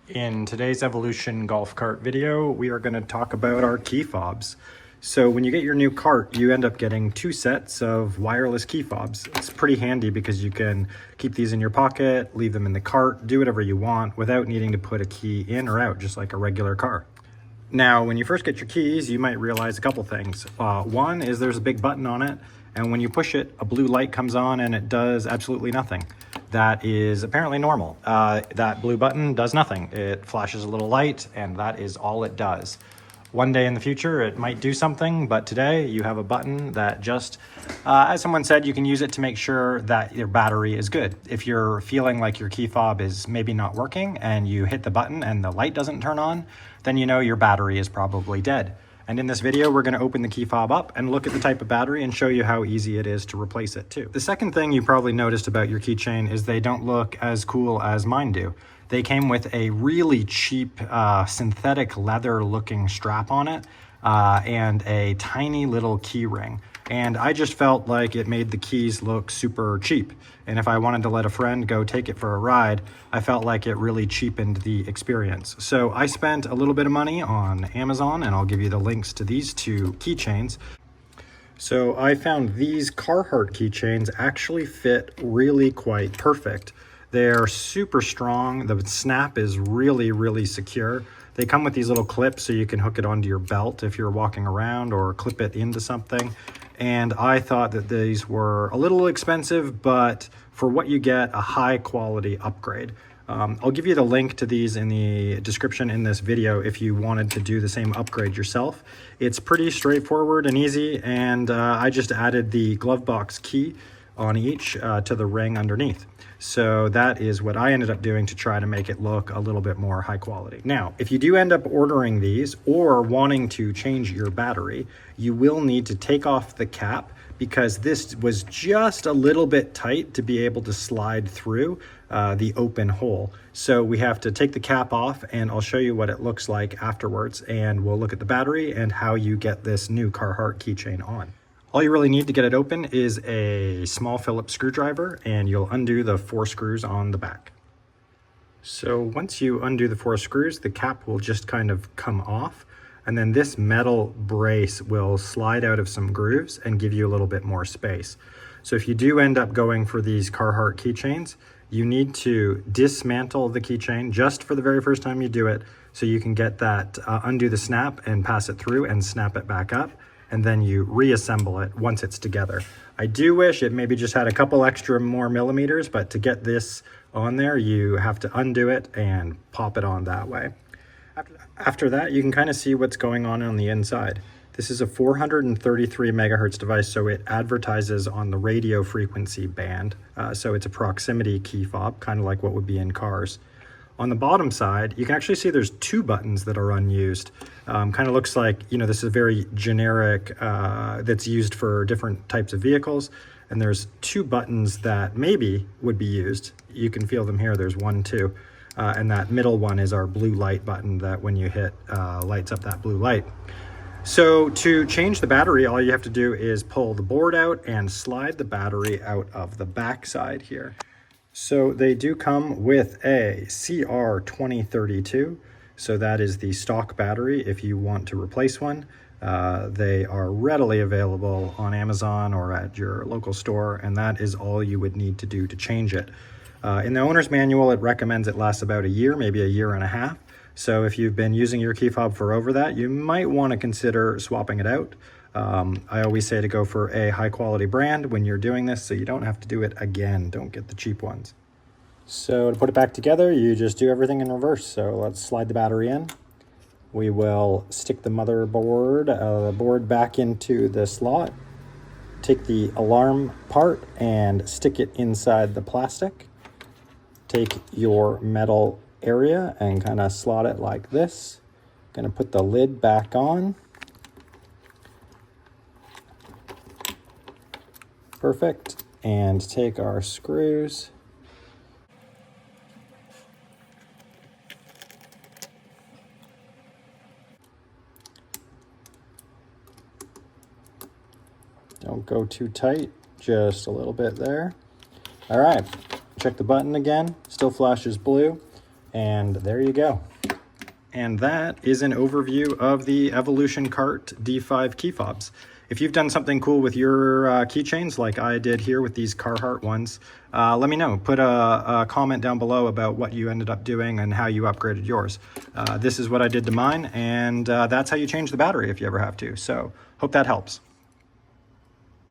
In today's Evolution golf cart video, we are going to talk about our key fobs. So when you get your new cart, you end up getting 2 sets of wireless key fobs. It's pretty handy because you can keep these in your pocket, leave them in the cart, do whatever you want without needing to put a key in or out, just like a regular car. Now, when you first get your keys, you might realize a couple things. One is there's a big button on it, and when you push it, a blue light comes on and it does absolutely nothing. That is apparently normal. That blue button does nothing. It flashes a little light, and that is all it does. One day in the future, it might do something, but today you have a button that just, as someone said, you can use it to make sure that your battery is good. If you're feeling like your key fob is maybe not working and you hit the button and the light doesn't turn on, then you know your battery is probably dead. And in this video, we're going to open the key fob up and look at the type of battery and show you how easy it is to replace it too. The second thing you probably noticed about your keychain is they don't look as cool as mine do. They came with a really cheap synthetic leather looking strap on it and a tiny little key ring. And I just felt like it made the keys look super cheap. And if I wanted to let a friend go take it for a ride, I felt like it really cheapened the experience. So I spent a little bit of money on Amazon, and I'll give you the links to these 2 keychains. So I found these Carhartt keychains actually fit really quite perfect. They're super strong. The snap is really secure. They come with these little clips so you can hook it onto your belt if you're walking around or clip it into something. And I thought that these were a little expensive, but for what you get, a high quality upgrade. I'll give you the link to these in the description in this video if you wanted to do the same upgrade yourself. It's pretty straightforward and easy, and I just added the glove box key on each to the ring underneath. So that is what I ended up doing to try to make it look a little bit more high quality. Now, if you do end up ordering these or wanting to change your battery, you will need to take off the cap because this was just a little bit tight to be able to slide through the open hole. So we have to take the cap off, and I'll show you what it looks like afterwards, and we'll look at the battery and how you get this new Carhartt keychain on. All you really need to get it open is a small Phillips screwdriver, and you'll undo the 4 screws on the back. So once you undo the 4 screws, the cap will just kind of come off, and then this metal brace will slide out of some grooves and give you a little bit more space. So if you do end up going for these Carhartt keychains, you need to dismantle the keychain just for the very first time you do it, so you can get that, undo the snap and pass it through and snap it back up. And then you reassemble it once it's together. I do wish it maybe just had a couple extra more millimeters, but to get this on there, you have to undo it and pop it on that way. After that, you can kind of see what's going on the inside. This is a 433 megahertz device, so it advertises on the radio frequency band. So it's a proximity key fob, kind of like what would be in cars. On the bottom side, you can actually see there's 2 buttons that are unused. Kind of looks like, you know, this is very generic, that's used for different types of vehicles. And there's 2 buttons that maybe would be used. You can feel them here. There's 1, 2. And that middle one is our blue light button that when you hit, lights up that blue light. So to change the battery, all you have to do is pull the board out and slide the battery out of the back side here. So they do come with a CR2032, so that is the stock battery if you want to replace one. They are readily available on Amazon or at your local store, and that is all you would need to do to change it. In the owner's manual, it recommends it lasts about a year, maybe a year and a half. So if you've been using your key fob for over that, you might want to consider swapping it out. I always say to go for a high quality brand when you're doing this so you don't have to do it again. Don't get the cheap ones. So to put it back together, you just do everything in reverse. So let's slide the battery in. We will stick the motherboard, the board back into the slot. Take the alarm part and stick it inside the plastic. Take your metal area and kind of slot it like this. Going to put the lid back on. Perfect. And take our screws. Don't go too tight, just a little bit there. All right, check the button again, still flashes blue. And there you go. And that is an overview of the Evolution Cart D5 key fobs. If you've done something cool with your keychains like I did here with these Carhartt ones, let me know. Put a comment down below about what you ended up doing and how you upgraded yours. This is what I did to mine, and that's how you change the battery if you ever have to. So hope that helps.